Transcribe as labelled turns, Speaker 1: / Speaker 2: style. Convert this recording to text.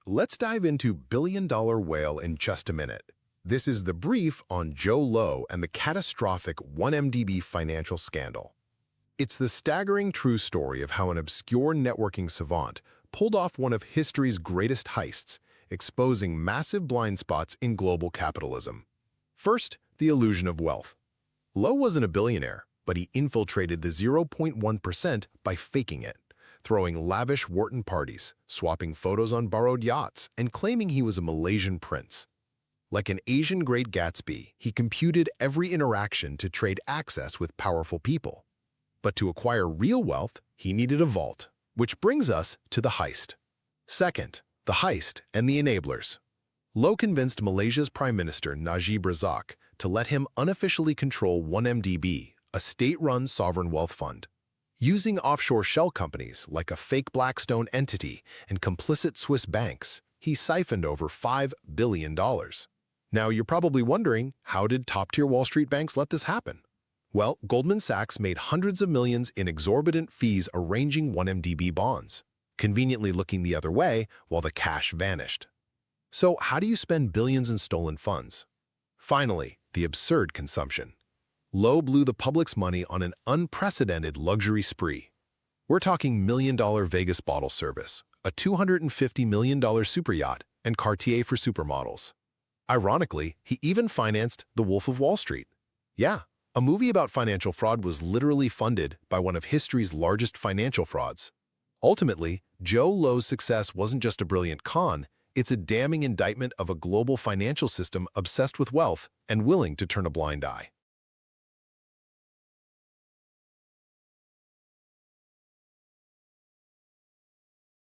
Speaker 1: Let's dive into billion-dollar whale in just a minute. This is the brief on Joe Low and the catastrophic 1MDB financial scandal. It's the staggering true story of how an obscure networking savant pulled off one of history's greatest heists, exposing massive blind spots in global capitalism. First, the illusion of wealth. Low wasn't a billionaire, but he infiltrated the 0.1% by faking it, throwing lavish Wharton parties, swapping photos on borrowed yachts, and claiming he was a Malaysian prince. Like an Asian Great Gatsby, he computed every interaction to trade access with powerful people. But to acquire real wealth, he needed a vault, which brings us to the heist. Second, the heist and the enablers. Low convinced Malaysia's Prime Minister Najib Razak to let him unofficially control 1MDB, a state-run sovereign wealth fund. Using offshore shell companies like a fake Blackstone entity and complicit Swiss banks, he siphoned over $5 billion. Now you're probably wondering, how did top-tier Wall Street banks let this happen? Well, Goldman Sachs made hundreds of millions in exorbitant fees arranging 1MDB bonds, conveniently looking the other way while the cash vanished. So how do you spend billions in stolen funds? Finally, the absurd consumption. Low blew the public's money on an unprecedented luxury spree. We're talking million-dollar Vegas bottle service, a $250 million superyacht, and Cartier for supermodels. Ironically, he even financed The Wolf of Wall Street. Yeah, a movie about financial fraud was literally funded by one of history's largest financial frauds. Ultimately, Joe Low's success wasn't just a brilliant con, it's a damning indictment of a global financial system obsessed with wealth and willing to turn a blind eye.